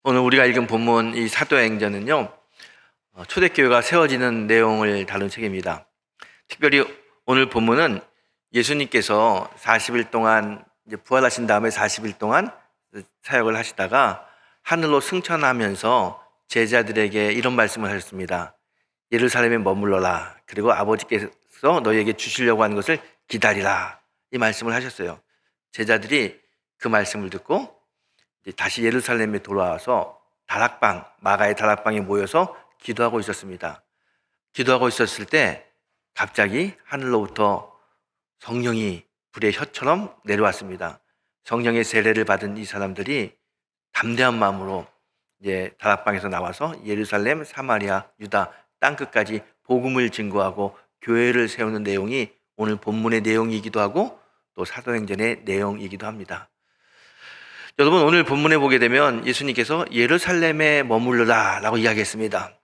오늘 우리가 읽은 본문 이 사도행전은요, 초대교회가 세워지는 내용을 다룬 책입니다. 특별히 오늘 본문은 예수님께서 40일 동안 이제 부활하신 다음에 40일 동안 사역을 하시다가 하늘로 승천하면서 제자들에게 이런 말씀을 하셨습니다. 예루살렘에 머물러라. 그리고 아버지께서 너희에게 주시려고 하는 것을 기다리라. 이 말씀을 하셨어요. 제자들이 그 말씀을 듣고 다시 예루살렘에 돌아와서 마가의 다락방에 모여서 기도하고 있었습니다. 기도하고 있었을 때 갑자기 하늘로부터 성령이 불의 혀처럼 내려왔습니다. 성령의 세례를 받은 이 사람들이 담대한 마음으로 이제 다락방에서 나와서 예루살렘, 사마리아, 유다 땅끝까지 복음을 증거하고 교회를 세우는 내용이 오늘 본문의 내용이기도 하고 또 사도행전의 내용이기도 합니다. 여러분, 오늘 본문에 보게 되면 예수님께서 예루살렘에 머무르라 라고 이야기했습니다.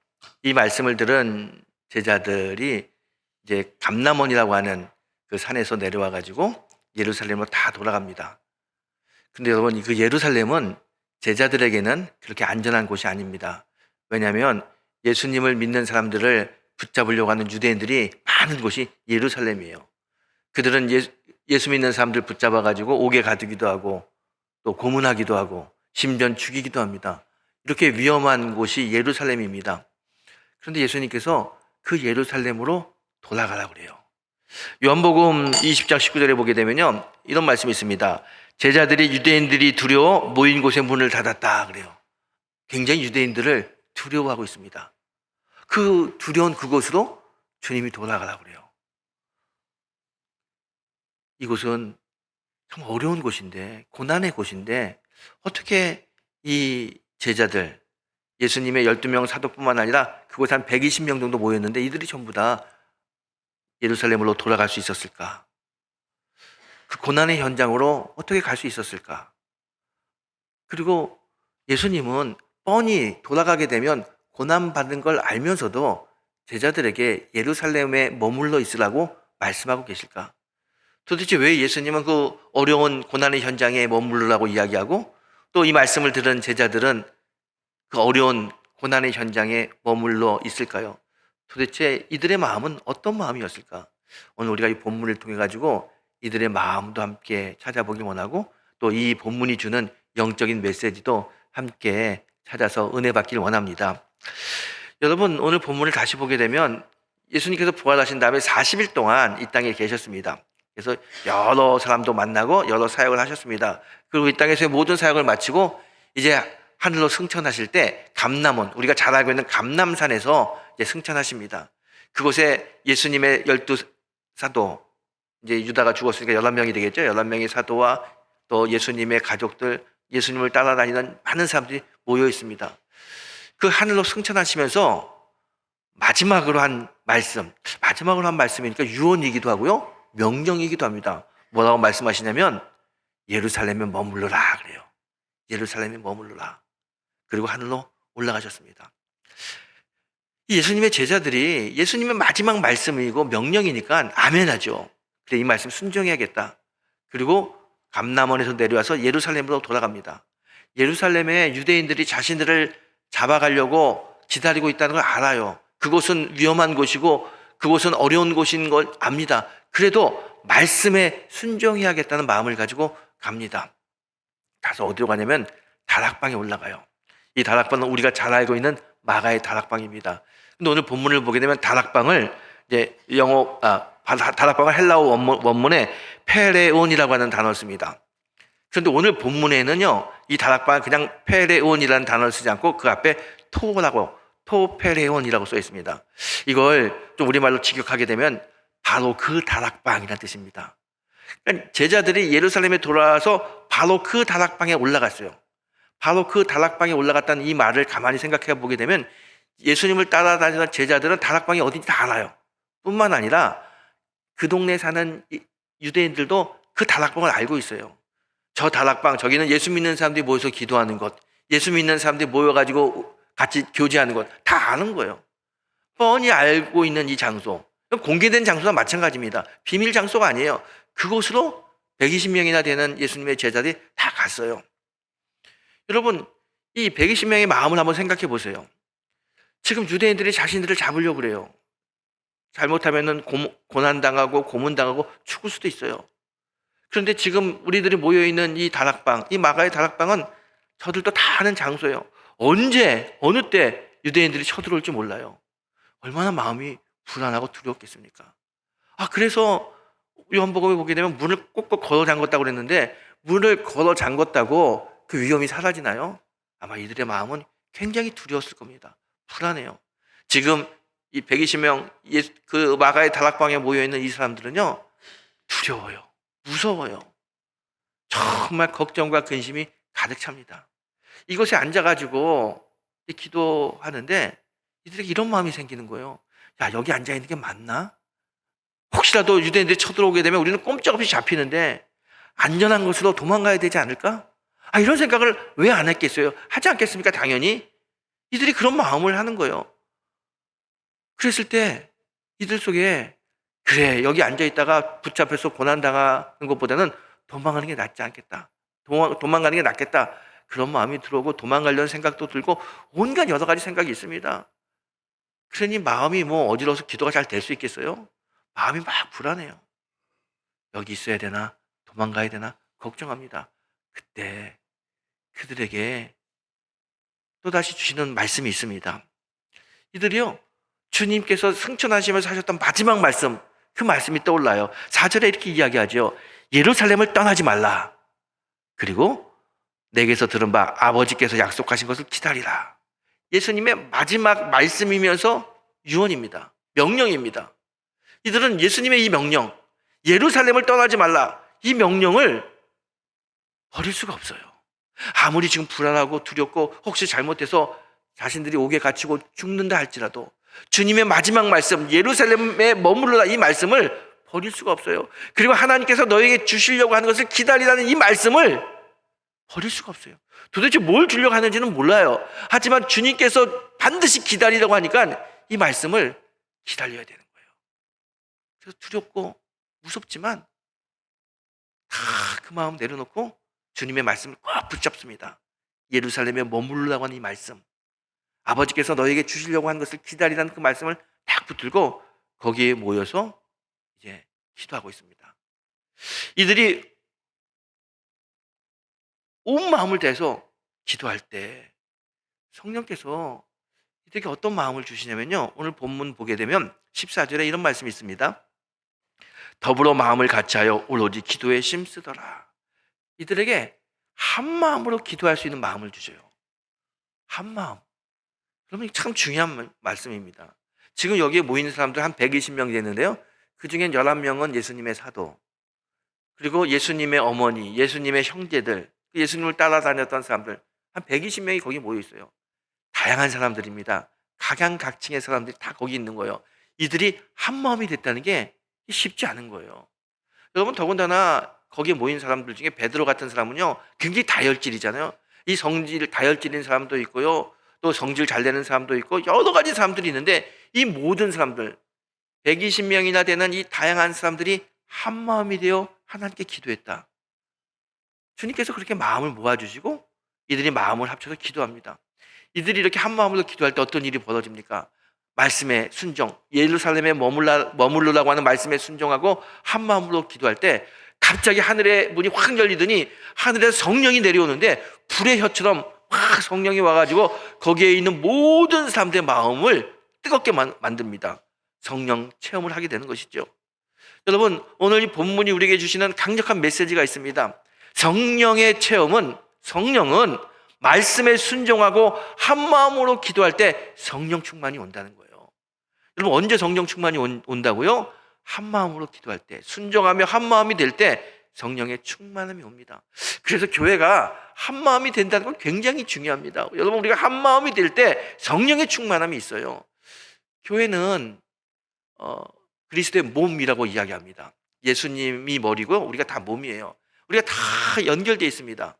이 말씀을 들은 제자들이 이제 감람원이라고 하는 그 산에서 내려와 가지고 예루살렘으로 다 돌아갑니다. 근데 여러분, 그 예루살렘은 제자들에게는 그렇게 안전한 곳이 아닙니다. 왜냐하면 예수님을 믿는 사람들을 붙잡으려고 하는 유대인들이 많은 곳이 예루살렘이에요. 그들은 예수 믿는 사람들 붙잡아 가지고 옥에 가두기도 하고 또 고문하기도 하고 심지어 죽이기도 합니다. 이렇게 위험한 곳이 예루살렘입니다. 그런데 예수님께서 그 예루살렘으로 돌아가라고 그래요. 요한복음 20장 19절에 보게 되면요, 이런 말씀이 있습니다. 제자들이 유대인들이 두려워 모인 곳에 문을 닫았다 그래요. 굉장히 유대인들을 두려워하고 있습니다. 그 두려운 그곳으로 주님이 돌아가라고 그래요. 이곳은 참 어려운 곳인데, 고난의 곳인데 어떻게 이 제자들, 예수님의 12명 사도뿐만 아니라 그곳에 한 120명 정도 모였는데 이들이 전부 다 예루살렘으로 돌아갈 수 있었을까? 그 고난의 현장으로 어떻게 갈 수 있었을까? 그리고 예수님은 뻔히 돌아가게 되면 고난받는 걸 알면서도 제자들에게 예루살렘에 머물러 있으라고 말씀하고 계실까? 도대체 왜 예수님은 그 어려운 고난의 현장에 머무르라고 이야기하고 또 이 말씀을 들은 제자들은 그 어려운 고난의 현장에 머물러 있을까요? 도대체 이들의 마음은 어떤 마음이었을까? 오늘 우리가 이 본문을 통해 가지고 이들의 마음도 함께 찾아보기 원하고 또 이 본문이 주는 영적인 메시지도 함께 찾아서 은혜 받길 원합니다. 여러분, 오늘 본문을 다시 보게 되면 예수님께서 부활하신 다음에 40일 동안 이 땅에 계셨습니다. 그래서 여러 사람도 만나고 여러 사역을 하셨습니다. 그리고 이 땅에서의 모든 사역을 마치고 이제 하늘로 승천하실 때 감람원, 우리가 잘 알고 있는 감람산에서 이제 승천하십니다. 그곳에 예수님의 12사도, 이제 유다가 죽었으니까 11명이 되겠죠. 11명의 사도와 또 예수님의 가족들, 예수님을 따라다니는 많은 사람들이 모여 있습니다. 그 하늘로 승천하시면서 마지막으로 한 말씀이니까 유언이기도 하고요, 명령이기도 합니다. 뭐라고 말씀하시냐면 예루살렘에 머물러라 그래요. 예루살렘에 머물러라. 그리고 하늘로 올라가셨습니다. 예수님의 제자들이 예수님의 마지막 말씀이고 명령이니까 아멘하죠. 그래, 이 말씀 순종해야겠다. 그리고 감람원에서 내려와서 예루살렘으로 돌아갑니다. 예루살렘에 유대인들이 자신들을 잡아가려고 기다리고 있다는 걸 알아요. 그곳은 위험한 곳이고 그곳은 어려운 곳인 걸 압니다. 그래도 말씀에 순종해야겠다는 마음을 가지고 갑니다. 가서 어디로 가냐면 다락방에 올라가요. 이 다락방은 우리가 잘 알고 있는 마가의 다락방입니다. 근데 오늘 본문을 보게 되면 다락방을 이제 다락방을 헬라어 원문에 페레온이라고 하는 단어를 씁니다. 그런데 오늘 본문에는요, 이 다락방을 그냥 페레온이라는 단어를 쓰지 않고 그 앞에 토페레온이라고 써 있습니다. 이걸 좀 우리말로 직역하게 되면 바로 그 다락방이라는 뜻입니다. 그러니까 제자들이 예루살렘에 돌아와서 바로 그 다락방에 올라갔어요. 바로 그 다락방에 올라갔다는 이 말을 가만히 생각해 보게 되면 예수님을 따라다니는 제자들은 다락방이 어딘지 다 알아요. 뿐만 아니라 그 동네에 사는 유대인들도 그 다락방을 알고 있어요. 저 다락방, 저기는 예수 믿는 사람들이 모여서 기도하는 곳, 예수 믿는 사람들이 모여가지고 같이 교제하는 것 다 아는 거예요. 뻔히 알고 있는 이 장소, 공개된 장소와 마찬가지입니다. 비밀 장소가 아니에요. 그곳으로 120명이나 되는 예수님의 제자들이 다 갔어요. 여러분, 이 120명의 마음을 한번 생각해 보세요. 지금 유대인들이 자신들을 잡으려고 그래요. 잘못하면은 고난당하고 고문당하고 죽을 수도 있어요. 그런데 지금 우리들이 모여있는 이 다락방, 이 마가의 다락방은 저들도 다 아는 장소예요. 언제, 어느 때 유대인들이 쳐들어올지 몰라요. 얼마나 마음이 불안하고 두렵겠습니까? 그래서 요한복음에 보게 되면 문을 꼭꼭 걸어 잠궜다고 그랬는데, 문을 걸어 잠궜다고 그 위험이 사라지나요? 아마 이들의 마음은 굉장히 두려웠을 겁니다. 불안해요. 지금 이 120명 그 마가의 다락방에 모여있는 이 사람들은요, 두려워요. 무서워요. 정말 걱정과 근심이 가득 찹니다. 이곳에 앉아가지고 기도하는데 이들에게 이런 마음이 생기는 거예요. 야, 여기 앉아있는 게 맞나? 혹시라도 유대인들이 쳐들어오게 되면 우리는 꼼짝없이 잡히는데 안전한 곳으로 도망가야 되지 않을까? 이런 생각을 왜 안 했겠어요? 하지 않겠습니까? 당연히. 이들이 그런 마음을 하는 거예요. 그랬을 때 이들 속에 그래, 여기 앉아있다가 붙잡혀서 고난당하는 것보다는 도망가는 게 낫지 않겠다. 도망가는 게 낫겠다. 그런 마음이 들어오고 도망가려는 생각도 들고 온갖 여러 가지 생각이 있습니다. 그러니 마음이 어지러워서 기도가 잘 될 수 있겠어요? 마음이 막 불안해요. 여기 있어야 되나? 도망가야 되나? 걱정합니다. 그때 그들에게 또다시 주시는 말씀이 있습니다. 이들이요, 주님께서 승천하시면서 하셨던 마지막 말씀, 그 말씀이 떠올라요. 4절에 이렇게 이야기하죠. 예루살렘을 떠나지 말라. 그리고 내게서 들은 바 아버지께서 약속하신 것을 기다리라. 예수님의 마지막 말씀이면서 유언입니다. 명령입니다. 이들은 예수님의 이 명령, 예루살렘을 떠나지 말라, 이 명령을 버릴 수가 없어요. 아무리 지금 불안하고 두렵고 혹시 잘못해서 자신들이 옥에 갇히고 죽는다 할지라도 주님의 마지막 말씀, 예루살렘에 머무르라, 이 말씀을 버릴 수가 없어요. 그리고 하나님께서 너에게 주시려고 하는 것을 기다리라는 이 말씀을 버릴 수가 없어요. 도대체 뭘 주려고 하는지는 몰라요. 하지만 주님께서 반드시 기다리라고 하니까 이 말씀을 기다려야 되는 거예요. 그래서 두렵고 무섭지만 다 그 마음 내려놓고 주님의 말씀을 꼭 붙잡습니다. 예루살렘에 머무르라고 하는 이 말씀, 아버지께서 너에게 주시려고 하는 것을 기다리라는 그 말씀을 딱 붙들고 거기에 모여서 이제 기도하고 있습니다. 이들이 온 마음을 다해서 기도할 때 성령께서 이들에게 어떤 마음을 주시냐면요, 오늘 본문 보게 되면 14절에 이런 말씀이 있습니다. 더불어 마음을 같이하여 오로지 기도에 힘쓰더라. 이들에게 한 마음으로 기도할 수 있는 마음을 주셔요. 한 마음. 그러면 참 중요한 말씀입니다. 지금 여기에 모이는 사람들 한 120명 되는데요, 그 중엔 11명은 예수님의 사도, 그리고 예수님의 어머니, 예수님의 형제들, 예수님을 따라다녔던 사람들, 한 120명이 거기 모여 있어요. 다양한 사람들입니다. 각양각층의 사람들이 다 거기 있는 거예요. 이들이 한 마음이 됐다는 게 쉽지 않은 거예요. 여러분, 더군다나 거기에 모인 사람들 중에 베드로 같은 사람은요, 굉장히 다혈질이잖아요. 이 성질 다혈질인 사람도 있고요, 또 성질 잘 내는 사람도 있고 여러 가지 사람들이 있는데, 이 모든 사람들 120명이나 되는 이 다양한 사람들이 한 마음이 되어 하나님께 기도했다. 주님께서 그렇게 마음을 모아주시고 이들이 마음을 합쳐서 기도합니다. 이들이 이렇게 한 마음으로 기도할 때 어떤 일이 벌어집니까? 말씀에 순종, 예루살렘에 머무르라고 하는 말씀에 순종하고 한 마음으로 기도할 때 갑자기 하늘의 문이 확 열리더니 하늘에서 성령이 내려오는데 불의 혀처럼 확 성령이 와가지고 거기에 있는 모든 사람들의 마음을 뜨겁게 만듭니다. 성령 체험을 하게 되는 것이죠. 여러분, 오늘 이 본문이 우리에게 주시는 강력한 메시지가 있습니다. 성령의 체험은, 성령은 말씀에 순종하고 한 마음으로 기도할 때 성령 충만이 온다는 거예요. 여러분, 언제 성령 충만이 온다고요? 한 마음으로 기도할 때, 순종하며 한 마음이 될 때 성령의 충만함이 옵니다. 그래서 교회가 한 마음이 된다는 건 굉장히 중요합니다. 여러분, 우리가 한 마음이 될 때 성령의 충만함이 있어요. 교회는 그리스도의 몸이라고 이야기합니다. 예수님이 머리고 우리가 다 몸이에요. 우리가 다 연결되어 있습니다.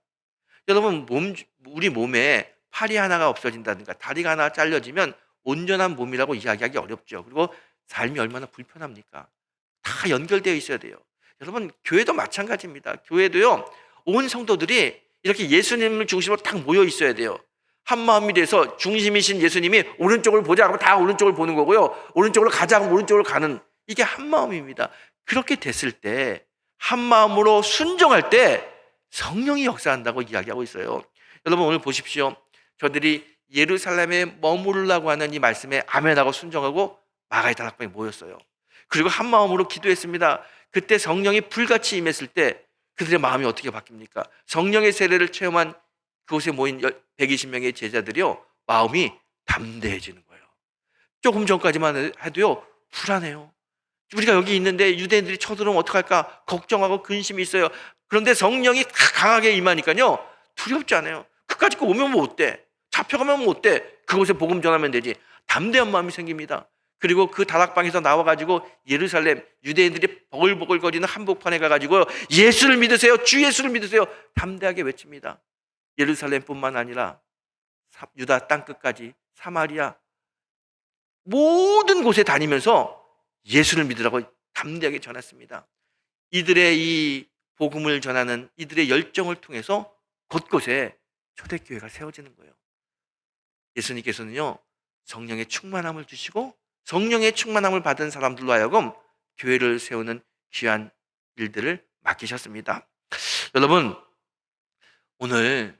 여러분, 우리 몸에 팔이 하나가 없어진다든가 다리가 하나 잘려지면 온전한 몸이라고 이야기하기 어렵죠. 그리고 삶이 얼마나 불편합니까? 다 연결되어 있어야 돼요. 여러분, 교회도 마찬가지입니다. 교회도요, 온 성도들이 이렇게 예수님을 중심으로 딱 모여 있어야 돼요. 한 마음이 돼서 중심이신 예수님이 오른쪽을 보자 하면 다 오른쪽을 보는 거고요. 오른쪽으로 가자 하면 오른쪽으로 가는, 이게 한 마음입니다. 그렇게 됐을 때, 한 마음으로 순종할 때 성령이 역사한다고 이야기하고 있어요. 여러분 오늘 보십시오. 저들이 예루살렘에 머무르려고 하는 이 말씀에 아멘하고 순종하고 마가의 다락방에 모였어요. 그리고 한 마음으로 기도했습니다. 그때 성령이 불같이 임했을 때 그들의 마음이 어떻게 바뀝니까? 성령의 세례를 체험한 그곳에 모인 120명의 제자들이요, 마음이 담대해지는 거예요. 조금 전까지만 해도요 불안해요. 우리가 여기 있는데 유대인들이 쳐들어오면 어떡할까 걱정하고 근심이 있어요. 그런데 성령이 강하게 임하니까요 두렵지 않아요. 그까짓 거 오면 뭐 어때? 잡혀가면 뭐 어때? 그곳에 복음 전하면 되지. 담대한 마음이 생깁니다. 그리고 그 다락방에서 나와가지고 예루살렘 유대인들이 버글버글거리는 한복판에 가가지고 예수를 믿으세요, 주 예수를 믿으세요, 담대하게 외칩니다. 예루살렘뿐만 아니라 유다 땅끝까지 사마리아 모든 곳에 다니면서 예수를 믿으라고 담대하게 전했습니다. 이들의 이 복음을 전하는 이들의 열정을 통해서 곳곳에 초대교회가 세워지는 거예요. 예수님께서는요 성령의 충만함을 주시고 성령의 충만함을 받은 사람들로 하여금 교회를 세우는 귀한 일들을 맡기셨습니다. 여러분 오늘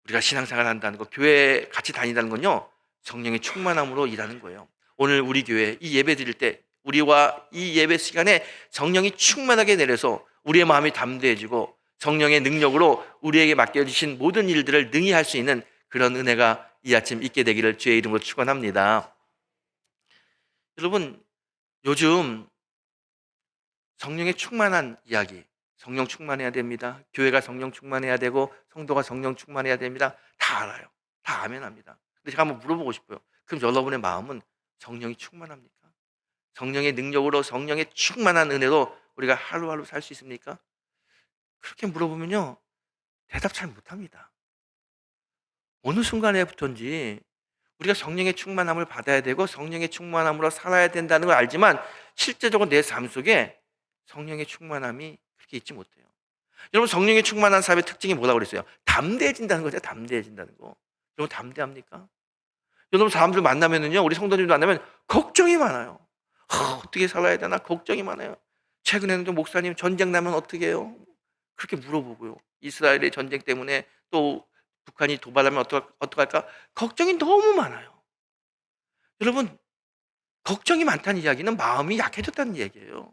우리가 신앙생활을 한다는 거, 교회에 같이 다닌다는 건요 성령의 충만함으로 일하는 거예요. 오늘 우리 교회 이 예배 드릴 때 우리와 이 예배 시간에 성령이 충만하게 내려서 우리의 마음이 담대해지고 성령의 능력으로 우리에게 맡겨주신 모든 일들을 능히 할 수 있는 그런 은혜가 이 아침 있게 되기를 주의 이름으로 축원합니다. 여러분 요즘 성령의 충만한 이야기, 성령 충만해야 됩니다. 교회가 성령 충만해야 되고 성도가 성령 충만해야 됩니다. 다 알아요. 다 아멘합니다. 근데 제가 한번 물어보고 싶어요. 그럼 여러분의 마음은 성령이 충만합니까? 성령의 능력으로 성령의 충만한 은혜로 우리가 하루하루 살 수 있습니까? 그렇게 물어보면요 대답 잘 못합니다. 어느 순간에부터인지 우리가 성령의 충만함을 받아야 되고 성령의 충만함으로 살아야 된다는 걸 알지만 실제적으로 내 삶 속에 성령의 충만함이 그렇게 있지 못해요. 여러분 성령의 충만한 사람의 특징이 뭐라고 그랬어요? 담대해진다는 거죠. 담대해진다는 거. 여러분 담대합니까? 여러분 사람들 만나면은요 우리 성도님들 만나면 걱정이 많아요. 어떻게 살아야 되나 걱정이 많아요. 최근에는 또 목사님 전쟁 나면 어떻게 해요? 그렇게 물어보고요. 이스라엘의 전쟁 때문에 또 북한이 도발하면 어떡할까? 걱정이 너무 많아요. 여러분 걱정이 많다는 이야기는 마음이 약해졌다는 얘기예요.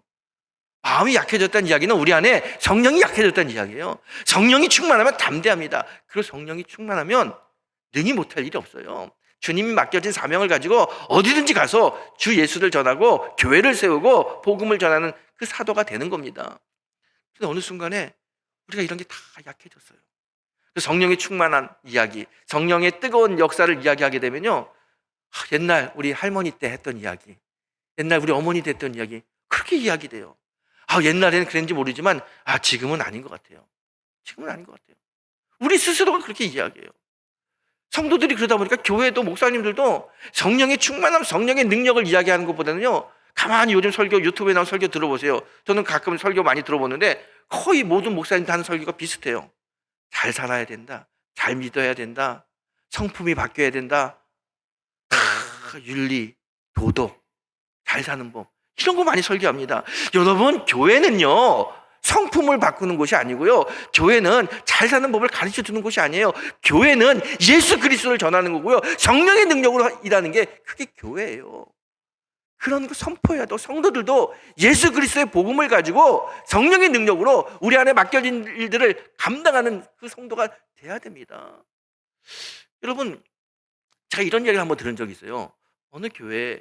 마음이 약해졌다는 이야기는 우리 안에 성령이 약해졌다는 이야기예요. 성령이 충만하면 담대합니다. 그리고 성령이 충만하면 능히 못할 일이 없어요. 주님이 맡겨진 사명을 가지고 어디든지 가서 주 예수를 전하고 교회를 세우고 복음을 전하는 그 사도가 되는 겁니다. 그런데 어느 순간에 우리가 이런 게 다 약해졌어요. 성령의 충만한 이야기, 성령의 뜨거운 역사를 이야기하게 되면요 옛날 우리 할머니 때 했던 이야기, 옛날 우리 어머니 때 했던 이야기 그렇게 이야기돼요. 옛날에는 그랬는지 모르지만 지금은 아닌 것 같아요. 지금은 아닌 것 같아요. 우리 스스로가 그렇게 이야기해요. 성도들이 그러다 보니까 교회도 목사님들도 성령의 충만함, 성령의 능력을 이야기하는 것보다는요 가만히 요즘 설교 유튜브에 나온 설교 들어보세요. 저는 가끔 설교 많이 들어보는데 거의 모든 목사님들 하는 설교가 비슷해요. 잘 살아야 된다, 잘 믿어야 된다, 성품이 바뀌어야 된다, 윤리, 도덕, 잘 사는 법 이런 거 많이 설교합니다. 여러분 교회는요 성품을 바꾸는 곳이 아니고요 교회는 잘 사는 법을 가르쳐 주는 곳이 아니에요. 교회는 예수 그리스도를 전하는 거고요 성령의 능력으로 일하는 게 그게 교회예요. 그런 거 선포해야 돼. 성도들도 예수 그리스도의 복음을 가지고 성령의 능력으로 우리 안에 맡겨진 일들을 감당하는 그 성도가 돼야 됩니다. 여러분 제가 이런 이야기를 한번 들은 적이 있어요. 어느 교회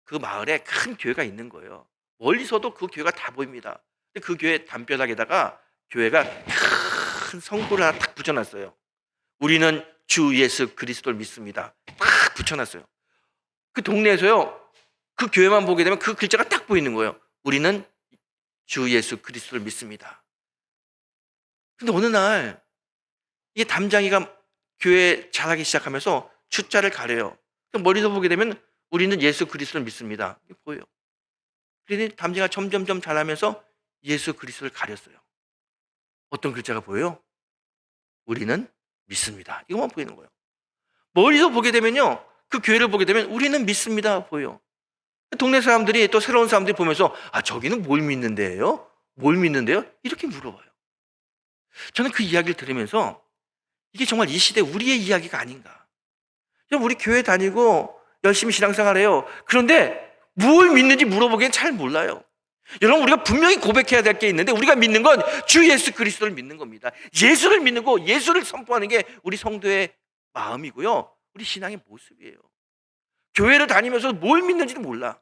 그 마을에 큰 교회가 있는 거예요. 멀리서도 그 교회가 다 보입니다. 근데 그 교회 담벼락에다가 교회가 큰 성구를 하나 딱 붙여놨어요. 우리는 주 예수 그리스도를 믿습니다. 딱 붙여놨어요. 그 동네에서요 그 교회만 보게 되면 그 글자가 딱 보이는 거예요. 우리는 주 예수 그리스도를 믿습니다. 근데 어느 날 이 담장이가 교회 잘하기 시작하면서 주자를 가려요. 머리도 보게 되면 우리는 예수 그리스도를 믿습니다. 이게 보여요. 그런데 담장이가 점점점 잘하면서 예수 그리스도를 가렸어요. 어떤 글자가 보여요? 우리는 믿습니다. 이것만 보이는 거예요. 멀리서 보게 되면요, 그 교회를 보게 되면 우리는 믿습니다 보여. 동네 사람들이, 또 새로운 사람들이 보면서 저기는 뭘 믿는데요? 뭘 믿는데요? 이렇게 물어봐요. 저는 그 이야기를 들으면서 이게 정말 이 시대 우리의 이야기가 아닌가. 우리 교회 다니고 열심히 신앙생활해요. 그런데 뭘 믿는지 물어보기엔 잘 몰라요. 여러분, 우리가 분명히 고백해야 될 게 있는데, 우리가 믿는 건 주 예수 그리스도를 믿는 겁니다. 예수를 믿는 거, 예수를 선포하는 게 우리 성도의 마음이고요, 우리 신앙의 모습이에요. 교회를 다니면서 뭘 믿는지도 몰라.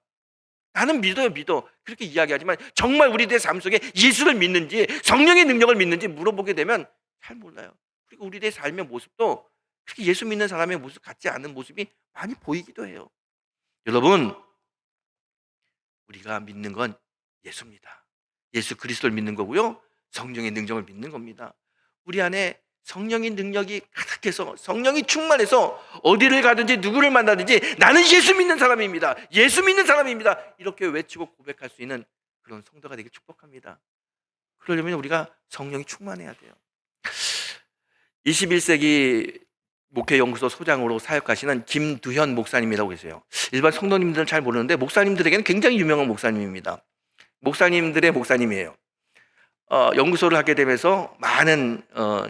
나는 믿어요, 믿어. 그렇게 이야기하지만 정말 우리들의 삶 속에 예수를 믿는지, 성령의 능력을 믿는지 물어보게 되면 잘 몰라요. 그리고 우리들의 삶의 모습도 그렇게 예수 믿는 사람의 모습 같지 않은 모습이 많이 보이기도 해요. 여러분, 우리가 믿는 건 예수입니다. 예수 그리스도를 믿는 거고요, 성령의 능력을 믿는 겁니다. 우리 안에 성령의 능력이 가득해서, 성령이 충만해서 어디를 가든지 누구를 만나든지 나는 예수 믿는 사람입니다, 예수 믿는 사람입니다, 이렇게 외치고 고백할 수 있는 그런 성도가 되길 축복합니다. 그러려면 우리가 성령이 충만해야 돼요. 21세기 목회연구소 소장으로 사역하시는 김두현 목사님이라고 계세요. 일반 성도님들은 잘 모르는데 목사님들에게는 굉장히 유명한 목사님입니다. 목사님들의 목사님이에요. 연구소를 하게 되면서 많은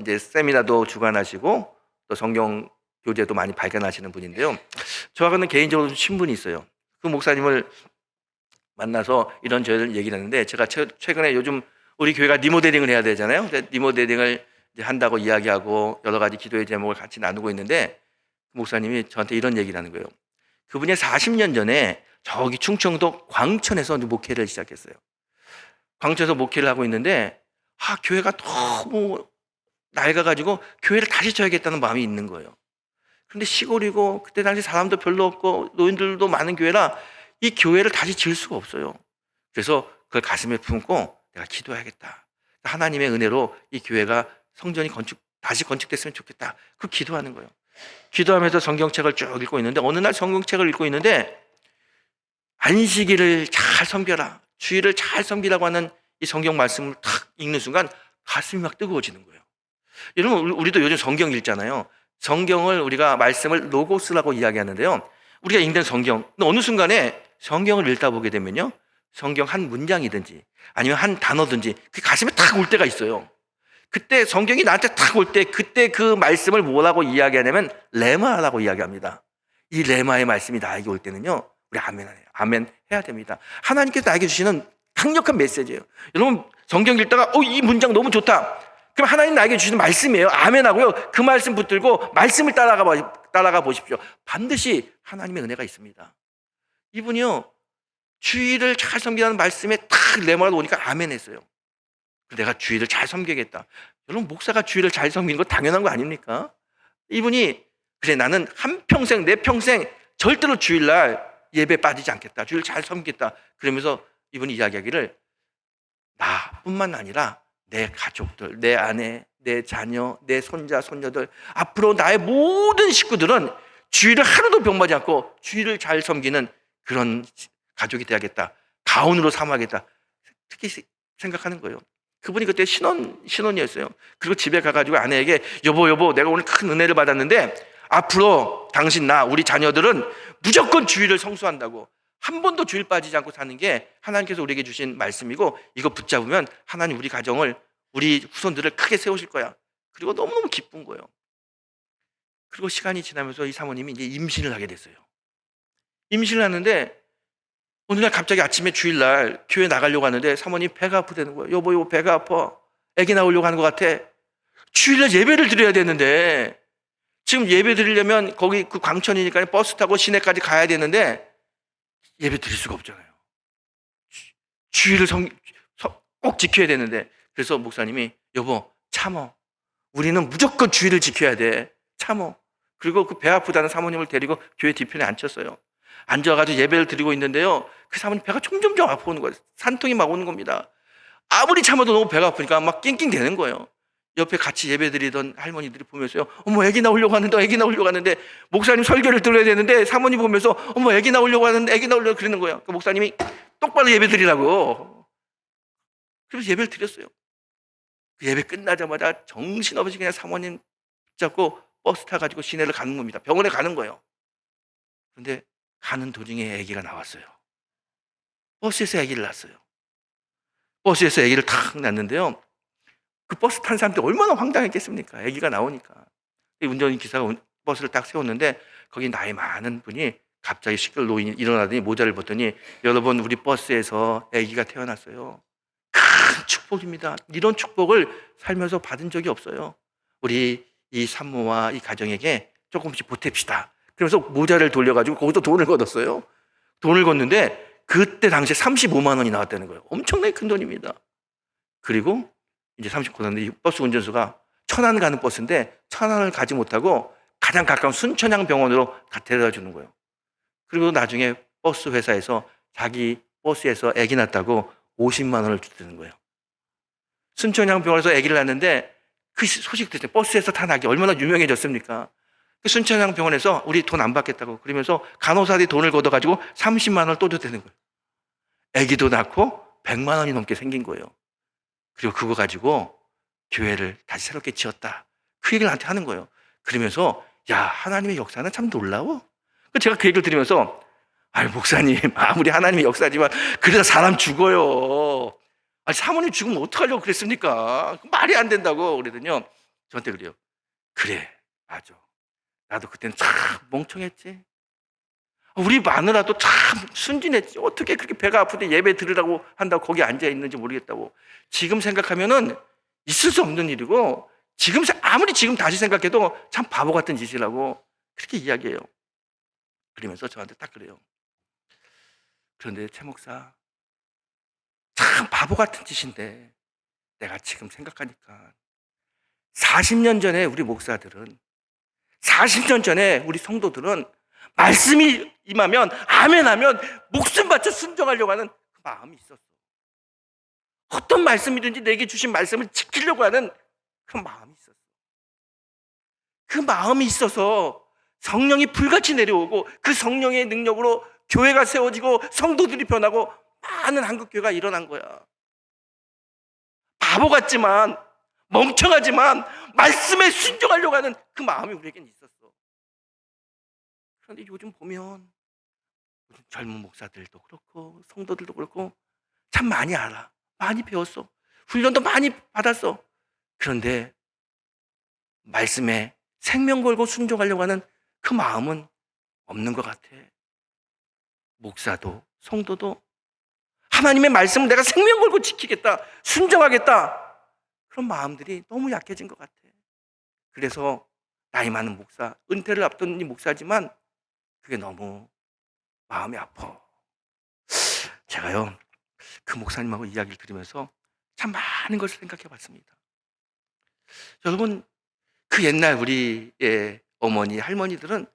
이제 세미나도 주관하시고 또 성경 교재도 많이 발견하시는 분인데요. 저하고는 개인적으로 친분이 있어요. 그 목사님을 만나서 이런저런 얘기를 했는데, 제가 최근에 요즘 우리 교회가 리모델링을 해야 되잖아요. 리모델링을 이제 한다고 이야기하고 여러 가지 기도의 제목을 같이 나누고 있는데, 그 목사님이 저한테 이런 얘기를 하는 거예요. 그분이 40년 전에 저기 충청도 광천에서 목회를 시작했어요. 광천에서 목회를 하고 있는데 교회가 너무 낡아가지고 교회를 다시 쳐야겠다는 마음이 있는 거예요. 그런데 시골이고 그때 당시 사람도 별로 없고 노인들도 많은 교회라 이 교회를 다시 지을 수가 없어요. 그래서 그걸 가슴에 품고 내가 기도해야겠다, 하나님의 은혜로 이 교회가 성전이 다시 건축됐으면 좋겠다, 그 기도하는 거예요. 기도하면서 성경책을 쭉 읽고 있는데, 어느 날 성경책을 읽고 있는데 안식일을 잘 섬겨라, 주일을 잘 섬기라고 하는 이 성경 말씀을 탁 읽는 순간 가슴이 막 뜨거워지는 거예요. 여러분, 우리도 요즘 성경 읽잖아요. 성경을 우리가 말씀을 로고스라고 이야기하는데요, 우리가 읽는 성경, 어느 순간에 성경을 읽다 보게 되면요, 성경 한 문장이든지 아니면 한 단어든지 그 가슴에 탁 올 때가 있어요. 그때 성경이 나한테 탁 올 때, 그때 그 말씀을 뭐라고 이야기하냐면 레마라고 이야기합니다. 이 레마의 말씀이 나에게 올 때는요, 우리 아멘 해야 됩니다. 하나님께서 나에게 주시는 강력한 메시지예요. 여러분, 성경 읽다가 이 문장 너무 좋다, 그럼 하나님 나에게 주시는 말씀이에요. 아멘 하고요, 그 말씀 붙들고 말씀을 따라가 보십시오. 반드시 하나님의 은혜가 있습니다. 이분이요, 주일을 잘 섬기라는 말씀에 탁 레마가 오니까 아멘 했어요. 내가 주일을 잘 섬기겠다. 여러분, 목사가 주일을 잘 섬기는 거 당연한 거 아닙니까? 이분이 그래, 나는 한평생, 내 평생 절대로 주일날 예배 빠지지 않겠다, 주일 잘 섬기겠다, 그러면서 이분이 이야기하기를 나뿐만 아니라 내 가족들, 내 아내, 내 자녀, 내 손자, 손녀들, 앞으로 나의 모든 식구들은 주일을 하루도 병마지 않고 주일을 잘 섬기는 그런 가족이 돼야겠다, 가훈으로 삼아야겠다, 특히 생각하는 거예요. 그분이 그때 신혼이었어요. 그리고 집에 가가지고 아내에게 여보 내가 오늘 큰 은혜를 받았는데 앞으로 당신, 우리 자녀들은 무조건 주일을 성수한다고, 한 번도 주일 빠지지 않고 사는 게 하나님께서 우리에게 주신 말씀이고, 이거 붙잡으면 하나님 우리 가정을, 우리 후손들을 크게 세우실 거야. 그리고 너무너무 기쁜 거예요. 그리고 시간이 지나면서 이 사모님이 이제 임신을 하게 됐어요. 임신을 하는데 어느 날 갑자기 아침에 주일날 교회 나가려고 하는데 사모님 배가 아프다는 거예요. 여보 배가 아파, 애기 나오려고 하는 것 같아. 주일날 예배를 드려야 되는데, 지금 예배 드리려면 거기 그 광천이니까 버스 타고 시내까지 가야 되는데 예배 드릴 수가 없잖아요. 주일을 꼭 지켜야 되는데, 그래서 목사님이 여보 참어, 우리는 무조건 주일을 지켜야 돼, 참어. 그리고 그 배 아프다는 사모님을 데리고 교회 뒤편에 앉혔어요. 앉아가지고 예배를 드리고 있는데요, 그 사모님 배가 점점점 아파오는 거예요. 산통이 막 오는 겁니다. 아무리 참아도 너무 배가 아프니까 막 낑낑대는 거예요. 옆에 같이 예배 드리던 할머니들이 보면서요, 어머 애기 나오려고 하는데 목사님 설교를 들어야 되는데 사모님 보면서 어머 애기 나오려고 그러는 거예요. 그 목사님이 똑바로 예배 드리라고, 그래서 예배를 드렸어요. 그 예배 끝나자마자 정신없이 그냥 사모님 붙잡고 버스 타가지고 시내를 가는 겁니다. 병원에 가는 거예요. 그런데 가는 도중에 아기가 나왔어요. 버스에서 아기를 낳았어요. 버스에서 아기를 탁 낳는데요. 그 버스 탄 사람들이 얼마나 황당했겠습니까? 아기가 나오니까. 이 운전기사가 버스를 딱 세웠는데 거기 나이 많은 분이 갑자기 시끌 노인이 일어나더니 모자를 벗더니 여러분 우리 버스에서 아기가 태어났어요. 큰 축복입니다. 이런 축복을 살면서 받은 적이 없어요. 우리 이 산모와 이 가정에게 조금씩 보탭시다. 그래서 모자를 돌려가지고 거기서 돈을 걷었어요. 돈을 걷는데 그때 당시에 35만 원이 나왔다는 거예요. 엄청나게 큰 돈입니다. 그리고 이제 39년인데 버스 운전수가 천안 가는 버스인데 천안을 가지 못하고 가장 가까운 순천향 병원으로 데려다 주는 거예요. 그리고 나중에 버스 회사에서 자기 버스에서 아기 낳았다고 50만 원을 주는 거예요. 순천향 병원에서 아기를 낳았는데 그 소식 듣을 때 버스에서 탄 아기 얼마나 유명해졌습니까? 그 순천향 병원에서 우리 돈 안 받겠다고 그러면서 간호사들이 돈을 걷어가지고 30만 원을 또 줬다는 거예요. 아기도 낳고 100만 원이 넘게 생긴 거예요. 그리고 그거 가지고 교회를 다시 새롭게 지었다. 그 얘기를 나한테 하는 거예요. 그러면서 야 하나님의 역사는 참 놀라워. 제가 그 얘기를 들으면서 아니 목사님 아무리 하나님의 역사지만 그러다 사람 죽어요. 아니 사모님 죽으면 어떡하려고 그랬습니까? 말이 안 된다고 그러더니요. 저한테 그래요. 그래 맞아. 나도 그때는 참 멍청했지. 우리 마누라도 참 순진했지. 어떻게 그렇게 배가 아프대 예배 들으라고 한다고 거기 앉아 있는지 모르겠다고. 지금 생각하면은 있을 수 없는 일이고 아무리 지금 다시 생각해도 참 바보 같은 짓이라고 그렇게 이야기해요. 그러면서 저한테 딱 그래요. 그런데 최 목사 참 바보 같은 짓인데 내가 지금 생각하니까 40년 전에 우리 목사들은 40년 전에 우리 성도들은 말씀이 임하면 아멘하면 목숨 바쳐 순종하려고 하는 그 마음이 있었어. 어떤 말씀이든지 내게 주신 말씀을 지키려고 하는 그 마음이 있었어. 그 마음이 있어서 성령이 불같이 내려오고 그 성령의 능력으로 교회가 세워지고 성도들이 변하고 많은 한국교회가 일어난 거야. 바보 같지만 멍청하지만 말씀에 순종하려고 하는 그 마음이 우리에겐 있었어. 그런데 요즘 보면 젊은 목사들도 그렇고 성도들도 그렇고 참 많이 알아. 많이 배웠어. 훈련도 많이 받았어. 그런데 말씀에 생명 걸고 순종하려고 하는 그 마음은 없는 것 같아. 목사도 성도도 하나님의 말씀을 내가 생명 걸고 지키겠다, 순종하겠다, 그런 마음들이 너무 약해진 것 같아. 그래서 나이 많은 목사, 은퇴를 앞둔 이 목사지만 그게 너무 마음이 아파. 제가요 그 목사님하고 이야기를 들으면서 참 많은 것을 생각해 봤습니다. 여러분 그 옛날 우리의 어머니, 할머니들은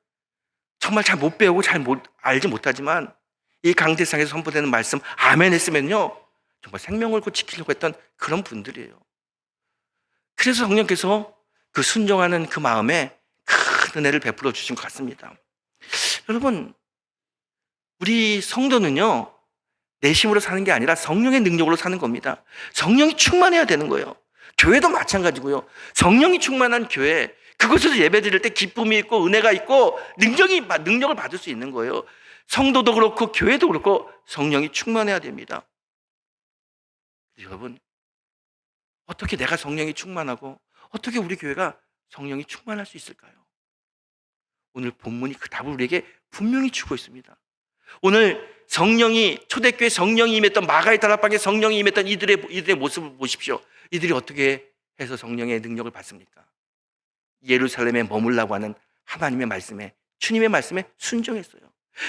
정말 잘 못 배우고 잘 알지 못하지만 이 강대상에서 선포되는 말씀 아멘 했으면요 정말 생명 걸고 지키려고 했던 그런 분들이에요. 그래서 성령께서 그 순종하는 그 마음에 큰 은혜를 베풀어 주신 것 같습니다. 여러분 우리 성도는요 내심으로 사는 게 아니라 성령의 능력으로 사는 겁니다. 성령이 충만해야 되는 거예요. 교회도 마찬가지고요. 성령이 충만한 교회, 그곳에서 예배드릴 때 기쁨이 있고 은혜가 있고 능력을 받을 수 있는 거예요. 성도도 그렇고 교회도 그렇고 성령이 충만해야 됩니다. 여러분 어떻게 내가 성령이 충만하고 어떻게 우리 교회가 성령이 충만할 수 있을까요? 오늘 본문이 그 답을 우리에게 분명히 주고 있습니다. 오늘 초대교회 성령이 임했던 마가의 다락방에 성령이 임했던 이들의 모습을 보십시오. 이들이 어떻게 해서 성령의 능력을 받습니까? 예루살렘에 머물라고 하는 하나님의 말씀에, 주님의 말씀에 순종했어요.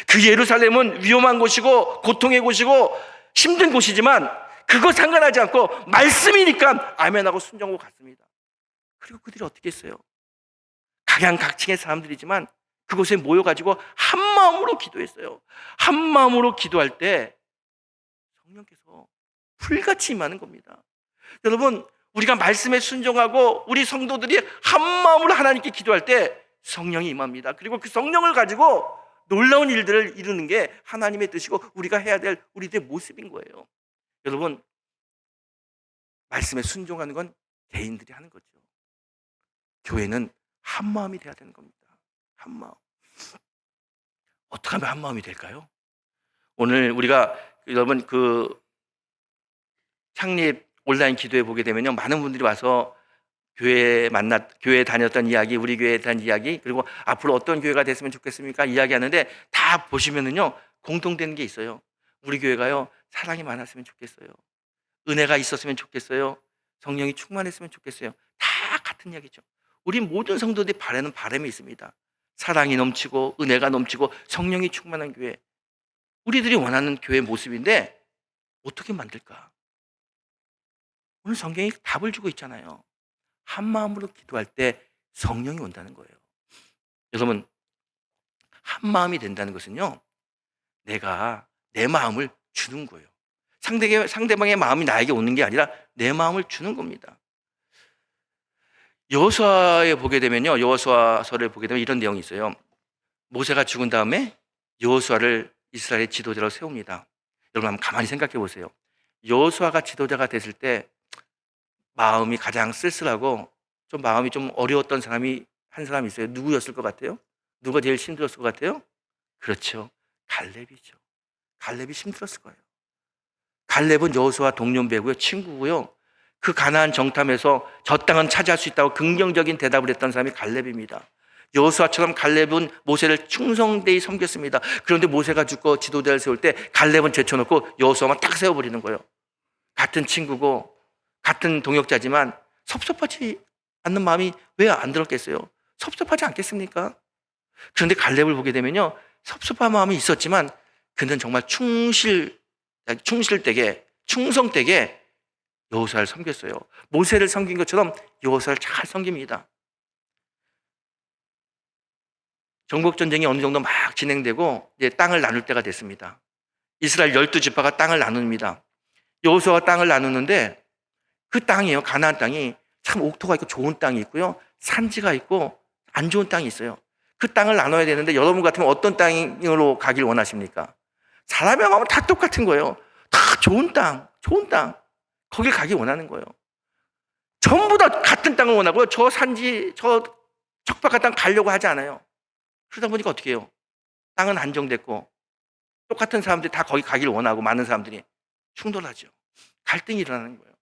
그 예루살렘은 위험한 곳이고 고통의 곳이고 힘든 곳이지만 그거 상관하지 않고 말씀이니까 아멘하고 순종하고 갔습니다. 그리고 그들이 어떻게 했어요? 각양각층의 사람들이지만 그곳에 모여가지고 한 마음으로 기도했어요. 한 마음으로 기도할 때 성령께서 불같이 임하는 겁니다. 여러분 우리가 말씀에 순종하고 우리 성도들이 한 마음으로 하나님께 기도할 때 성령이 임합니다. 그리고 그 성령을 가지고 놀라운 일들을 이루는 게 하나님의 뜻이고 우리가 해야 될 우리들의 모습인 거예요. 여러분 말씀에 순종하는 건 개인들이 하는 거죠. 교회는 한 마음이 돼야 되는 겁니다. 한 마음. 어떻게 하면 한 마음이 될까요? 오늘 우리가 여러분 창립 온라인 기도회 보게 되면요, 많은 분들이 와서 교회 다녔던 이야기, 우리 교회에 대한 이야기, 그리고 앞으로 어떤 교회가 됐으면 좋겠습니까? 이야기하는데 다 보시면은요, 공통되는 게 있어요. 우리 교회가요, 사랑이 많았으면 좋겠어요. 은혜가 있었으면 좋겠어요. 성령이 충만했으면 좋겠어요. 다 같은 이야기죠. 우리 모든 성도들이 바라는 바람이 있습니다. 사랑이 넘치고 은혜가 넘치고 성령이 충만한 교회. 우리들이 원하는 교회 모습인데 어떻게 만들까? 오늘 성경이 답을 주고 있잖아요. 한 마음으로 기도할 때 성령이 온다는 거예요. 여러분, 한 마음이 된다는 것은요, 내가 내 마음을 주는 거예요. 상대방의 마음이 나에게 오는 게 아니라 내 마음을 주는 겁니다. 여호수아에 보게 되면요, 여호수아서를 보게 되면 이런 내용이 있어요. 모세가 죽은 다음에 여호수아를 이스라엘의 지도자로 세웁니다. 여러분 한번 가만히 생각해 보세요. 여호수아가 지도자가 됐을 때 마음이 가장 쓸쓸하고 좀 마음이 좀 어려웠던 사람이 한 사람이 있어요. 누구였을 것 같아요? 누가 제일 힘들었을 것 같아요? 그렇죠. 갈렙이죠. 갈렙이 힘들었을 거예요. 갈렙은 여호수아 동년배고요, 친구고요. 그 가나안 정탐에서 저 땅은 차지할 수 있다고 긍정적인 대답을 했던 사람이 갈렙입니다. 여호수아처럼 갈렙은 모세를 충성되이 섬겼습니다. 그런데 모세가 죽고 지도자를 세울 때 갈렙은 제쳐놓고 여호수아만 딱 세워버리는 거예요. 같은 친구고 같은 동역자지만 섭섭하지 않는 마음이 왜 안 들었겠어요? 섭섭하지 않겠습니까? 그런데 갈렙을 보게 되면요, 섭섭한 마음이 있었지만 그는 정말 충실되게 충성되게 여호수아를 섬겼어요. 모세를 섬긴 것처럼 여호수아를 잘 섬깁니다. 정복전쟁이 어느 정도 막 진행되고 이제 땅을 나눌 때가 됐습니다. 이스라엘 12지파가 땅을 나눕니다. 여호수아가 땅을 나누는데 그 땅이요, 가나안 땅이 참 옥토가 있고 좋은 땅이 있고요, 산지가 있고 안 좋은 땅이 있어요. 그 땅을 나눠야 되는데 여러분 같으면 어떤 땅으로 가길 원하십니까? 사람의 마음은 다 똑같은 거예요. 다 좋은 땅 거길 가길 원하는 거예요. 전부 다 같은 땅을 원하고요, 저 산지 저 척박한 땅 가려고 하지 않아요. 그러다 보니까 어떻게 해요? 땅은 안정됐고 똑같은 사람들이 다 거기 가기를 원하고 많은 사람들이 충돌하죠. 갈등이 일어나는 거예요.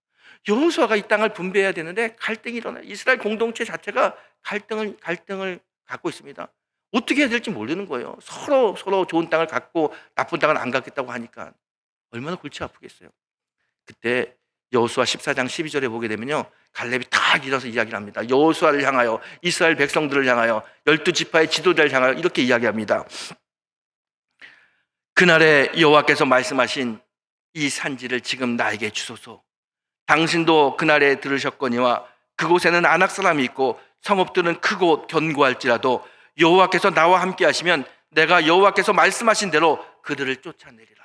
여호수아가 이 땅을 분배해야 되는데 갈등이 일어나요. 이스라엘 공동체 자체가 갈등을 갖고 있습니다. 어떻게 해야 될지 모르는 거예요. 서로 좋은 땅을 갖고 나쁜 땅은 안 갖겠다고 하니까 얼마나 골치 아프겠어요. 그때 여호수아 14장 12절에 보게 되면요, 갈렙이 딱 일어서 이야기를 합니다. 여호수아를 향하여, 이스라엘 백성들을 향하여, 12지파의 지도자를 향하여 이렇게 이야기합니다. 그날에 여호와께서 말씀하신 이 산지를 지금 나에게 주소서. 당신도 그날에 들으셨거니와 그곳에는 아낙 사람이 있고 성읍들은 크고 견고할지라도 여호와께서 나와 함께 하시면 내가 여호와께서 말씀하신 대로 그들을 쫓아내리라.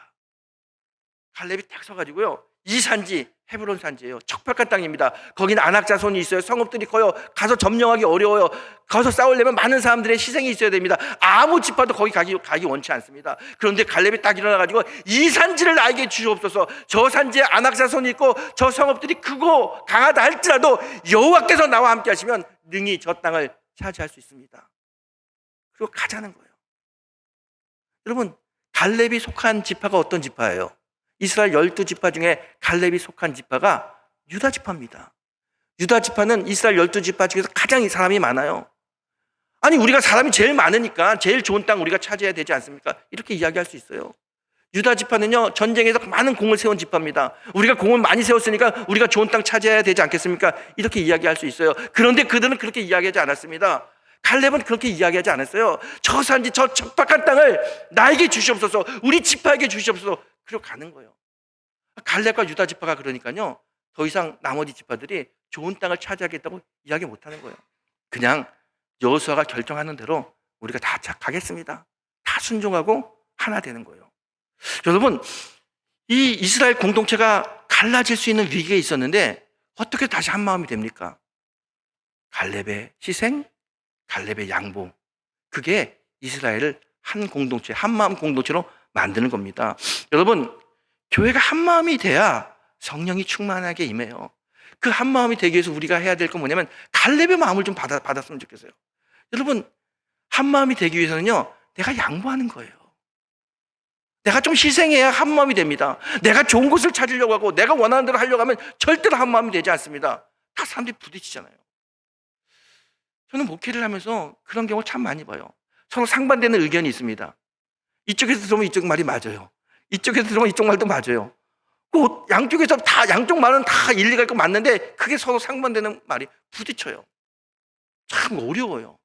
갈렙이 딱 서가지고요, 이 산지 헤브론 산지예요. 척박한 땅입니다. 거기는 아낙 자손이 있어요. 성읍들이 커요. 가서 점령하기 어려워요. 가서 싸우려면 많은 사람들의 희생이 있어야 됩니다. 아무 지파도 거기 가기 원치 않습니다. 그런데 갈렙이 딱 일어나가지고 이 산지를 나에게 주시옵소서. 저 산지에 아낙 자손이 있고 저 성읍들이 크고 강하다 할지라도 여호와께서 나와 함께 하시면 능히 저 땅을 차지할 수 있습니다. 그리고 가자는 거예요. 여러분, 갈렙이 속한 지파가 어떤 지파예요? 이스라엘 12지파 중에 갈렙이 속한 지파가 유다 지파입니다. 유다 지파는 이스라엘 12지파 중에서 가장 사람이 많아요. 아니, 우리가 사람이 제일 많으니까 제일 좋은 땅 우리가 차지해야 되지 않습니까? 이렇게 이야기할 수 있어요. 유다 지파는요, 전쟁에서 많은 공을 세운 지파입니다. 우리가 공을 많이 세웠으니까 우리가 좋은 땅 차지해야 되지 않겠습니까? 이렇게 이야기할 수 있어요. 그런데 그들은 그렇게 이야기하지 않았습니다. 갈렙은 그렇게 이야기하지 않았어요. 저 산지 저 척박한 땅을 나에게 주시옵소서, 우리 지파에게 주시옵소서. 그리고 가는 거예요. 갈렙과 유다 지파가 그러니까요, 더 이상 나머지 지파들이 좋은 땅을 차지하겠다고 이야기 못하는 거예요. 그냥 여호수아가 결정하는 대로 우리가 다 가겠습니다. 다 순종하고 하나 되는 거예요. 여러분, 이 이스라엘 공동체가 갈라질 수 있는 위기가 있었는데 어떻게 다시 한 마음이 됩니까? 갈렙의 희생, 갈렙의 양보, 그게 이스라엘을 한 공동체, 한 마음 공동체로 만드는 겁니다. 여러분, 교회가 한 마음이 돼야 성령이 충만하게 임해요. 그 한 마음이 되기 위해서 우리가 해야 될 건 뭐냐면 갈렙의 마음을 좀 받았으면 좋겠어요. 여러분, 한 마음이 되기 위해서는요, 내가 양보하는 거예요. 내가 좀 희생해야 한 마음이 됩니다. 내가 좋은 것을 찾으려고 하고 내가 원하는 대로 하려고 하면 절대로 한 마음이 되지 않습니다. 다 사람들이 부딪히잖아요. 저는 목회를 하면서 그런 경우를 참 많이 봐요. 서로 상반되는 의견이 있습니다. 이쪽에서 들어오면 이쪽 말이 맞아요. 이쪽에서 들어오면 이쪽 말도 맞아요. 그 양쪽에서 다, 양쪽 말은 다 일리가 있고 맞는데 그게 서로 상반되는 말이 부딪혀요. 참 어려워요.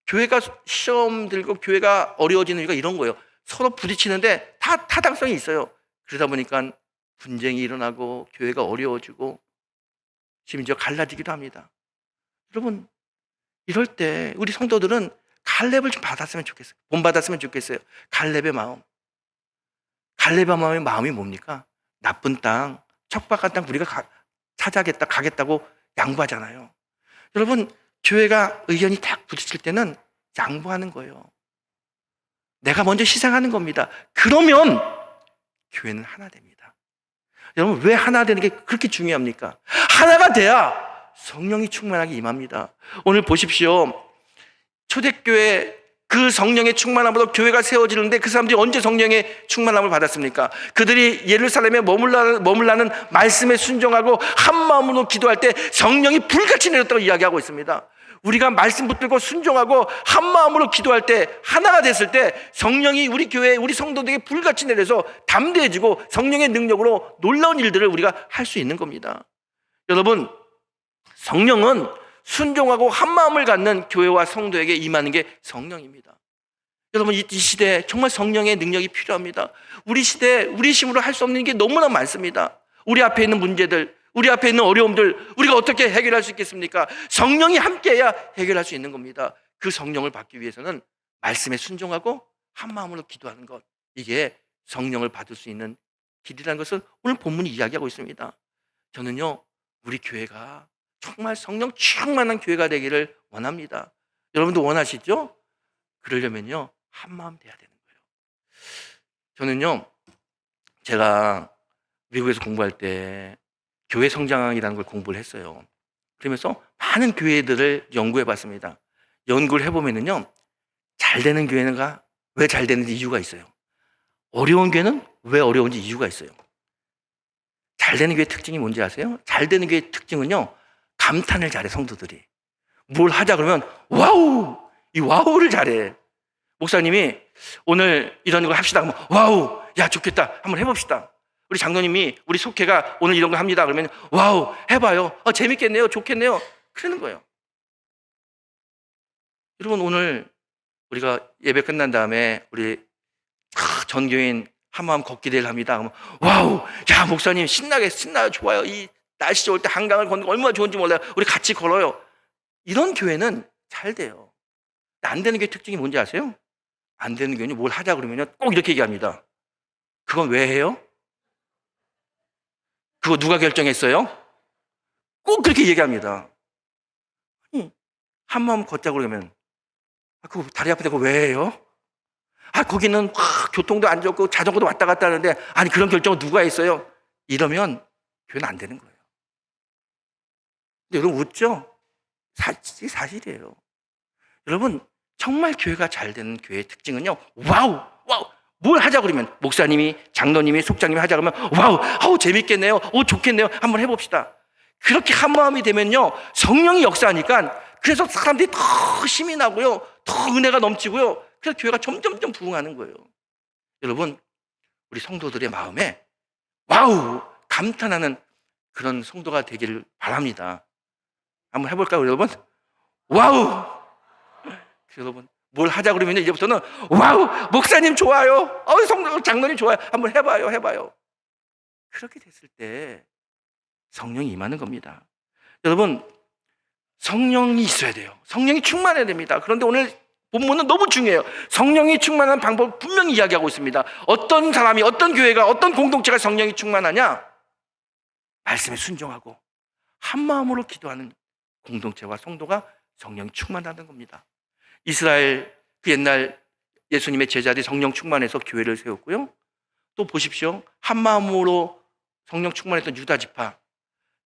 교회가 시험 들고 교회가 어려워지는 이유가 이런 거예요. 서로 부딪히는데 다 타당성이 있어요. 그러다 보니까 분쟁이 일어나고 교회가 어려워지고 심지어 갈라지기도 합니다. 여러분, 이럴 때 우리 성도들은 갈렙을 좀 받았으면 좋겠어요. 본받았으면 좋겠어요. 갈렙의 마음. 갈렙의 마음이 뭡니까? 나쁜 땅, 척박한 땅 우리가 찾아가겠다, 가겠다고 양보하잖아요. 여러분, 교회가 의견이 딱 부딪힐 때는 양보하는 거예요. 내가 먼저 희생하는 겁니다. 그러면 교회는 하나 됩니다. 여러분, 왜 하나 되는 게 그렇게 중요합니까? 하나가 돼야 성령이 충만하게 임합니다. 오늘 보십시오. 초대교회 그 성령의 충만함으로 교회가 세워지는데 그 사람들이 언제 성령의 충만함을 받았습니까? 그들이 예루살렘에 머물라는 말씀에 순종하고 한 마음으로 기도할 때 성령이 불같이 내렸다고 이야기하고 있습니다. 우리가 말씀 붙들고 순종하고 한 마음으로 기도할 때, 하나가 됐을 때 성령이 우리 교회, 우리 성도들에게 불같이 내려서 담대해지고 성령의 능력으로 놀라운 일들을 우리가 할 수 있는 겁니다. 여러분, 성령은 순종하고 한 마음을 갖는 교회와 성도에게 임하는 게 성령입니다. 여러분, 이 시대에 정말 성령의 능력이 필요합니다. 우리 시대에 우리 힘으로 할 수 없는 게 너무나 많습니다. 우리 앞에 있는 문제들, 우리 앞에 있는 어려움들 우리가 어떻게 해결할 수 있겠습니까? 성령이 함께해야 해결할 수 있는 겁니다. 그 성령을 받기 위해서는 말씀에 순종하고 한 마음으로 기도하는 것, 이게 성령을 받을 수 있는 길이라는 것을 오늘 본문이 이야기하고 있습니다. 저는요, 우리 교회가 정말 성령 충만한 교회가 되기를 원합니다. 여러분도 원하시죠? 그러려면요, 한 마음 돼야 되는 거예요. 저는요, 제가 미국에서 공부할 때 교회 성장이라는 걸 공부를 했어요. 그러면서 많은 교회들을 연구해 봤습니다. 연구를 해보면요, 잘 되는 교회가 왜 잘 되는지 이유가 있어요. 어려운 교회는 왜 어려운지 이유가 있어요. 잘 되는 교회의 특징이 뭔지 아세요? 잘 되는 교회의 특징은요, 감탄을 잘해, 성도들이. 뭘 하자 그러면 와우! 이 와우를 잘해. 목사님이 오늘 이런 걸 합시다 그러면 와우! 야, 좋겠다. 한번 해봅시다. 우리 장로님이 우리 속회가 오늘 이런 거 합니다 그러면 와우! 해봐요. 재밌겠네요. 좋겠네요. 그러는 거예요. 여러분, 오늘 우리가 예배 끝난 다음에 우리 전교인 한마음 걷기 대회를 합니다. 그러면 와우! 야, 목사님 신나요. 좋아요. 이 날씨 좋을 때 한강을 걷는 거 얼마나 좋은지 몰라요. 우리 같이 걸어요. 이런 교회는 잘 돼요. 안 되는 교회 특징이 뭔지 아세요? 안 되는 교회는 뭘 하자 그러면 꼭 이렇게 얘기합니다. 그건 왜 해요? 그거 누가 결정했어요? 꼭 그렇게 얘기합니다. 아니, 한마음 걷자고 그러면 그거 다리 아픈데 그거 왜 해요? 거기는 교통도 안 좋고 자전거도 왔다 갔다 하는데 아니 그런 결정을 누가 했어요? 이러면 교회는 안 되는 거예요. 근데 여러분 웃죠? 사실이에요. 여러분, 정말 교회가 잘 되는 교회의 특징은요, 와우! 뭘 하자 그러면 목사님이, 장로님이, 속장님이 하자 그러면 와우! 재밌겠네요. 좋겠네요. 한번 해봅시다. 그렇게 한 마음이 되면요, 성령이 역사하니까 그래서 사람들이 더 힘이 나고요, 더 은혜가 넘치고요, 그래서 교회가 점점점 부흥하는 거예요. 여러분, 우리 성도들의 마음에 와우! 감탄하는 그런 성도가 되기를 바랍니다. 한번 해볼까요, 여러분? 와우! 여러분, 뭘 하자 그러면 이제부터는 와우! 목사님 좋아요. 성도 장로님 좋아요. 한번 해봐요. 그렇게 됐을 때 성령이 임하는 겁니다. 여러분, 성령이 있어야 돼요. 성령이 충만해야 됩니다. 그런데 오늘 본문은 너무 중요해요. 성령이 충만한 방법을 분명히 이야기하고 있습니다. 어떤 사람이, 어떤 교회가, 어떤 공동체가 성령이 충만하냐? 말씀에 순종하고 한 마음으로 기도하는 공동체와 성도가 성령이 충만하는 겁니다. 이스라엘 그 옛날 예수님의 제자들이 성령 충만해서 교회를 세웠고요. 또 보십시오. 한 마음으로 성령 충만했던 유다 지파,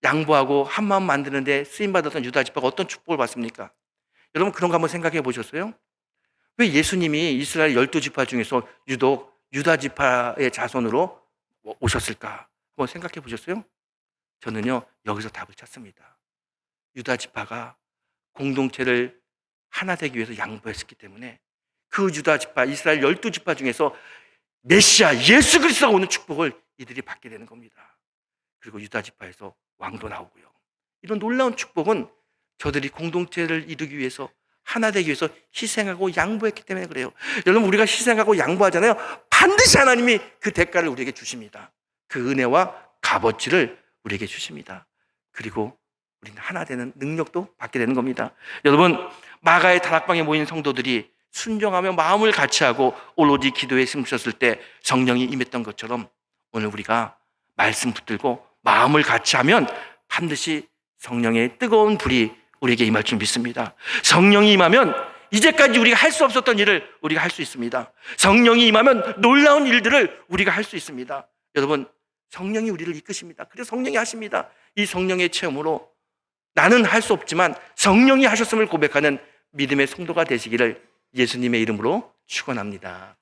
양보하고 한 마음 만드는데 쓰임받았던 유다 지파가 어떤 축복을 받습니까? 여러분 그런 거 한번 생각해 보셨어요? 왜 예수님이 이스라엘 12지파 중에서 유독 유다 지파의 자손으로 오셨을까? 한번 생각해 보셨어요? 저는요, 여기서 답을 찾습니다. 유다 지파가 공동체를 하나 되기 위해서 양보했기 때문에 그 유다 지파, 이스라엘 12지파 중에서 메시아 예수 그리스도가 오는 축복을 이들이 받게 되는 겁니다. 그리고 유다 지파에서 왕도 나오고요. 이런 놀라운 축복은 저들이 공동체를 이루기 위해서 하나 되기 위해서 희생하고 양보했기 때문에 그래요. 여러분 우리가 희생하고 양보하잖아요. 반드시 하나님이 그 대가를 우리에게 주십니다. 그 은혜와 값어치를 우리에게 주십니다. 그리고 우리는 하나 되는 능력도 받게 되는 겁니다. 여러분 마가의 다락방에 모인 성도들이 순종하며 마음을 같이하고 오로지 기도에 힘쓰셨을 때 성령이 임했던 것처럼 오늘 우리가 말씀 붙들고 마음을 같이하면 반드시 성령의 뜨거운 불이 우리에게 임할 줄 믿습니다. 성령이 임하면 이제까지 우리가 할 수 없었던 일을 우리가 할 수 있습니다. 성령이 임하면 놀라운 일들을 우리가 할 수 있습니다. 여러분 성령이 우리를 이끄십니다. 그래서 성령이 하십니다. 이 성령의 체험으로 나는 할 수 없지만 성령이 하셨음을 고백하는 믿음의 성도가 되시기를 예수님의 이름으로 축원합니다.